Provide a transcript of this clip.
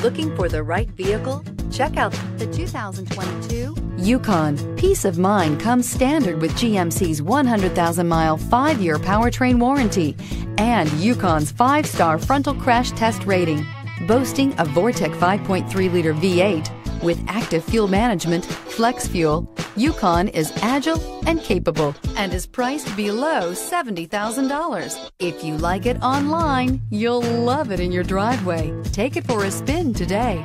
Looking for the right vehicle? Check out the 2022 Yukon. Peace of mind comes standard with GMC's 100,000-mile, 5-year powertrain warranty and Yukon's 5-star frontal crash test rating. Boasting a Vortec 5.3-liter V8 with active fuel management, flex fuel, Yukon is agile and capable and is priced below $70,000. If you like it online, you'll love it in your driveway. Take it for a spin today.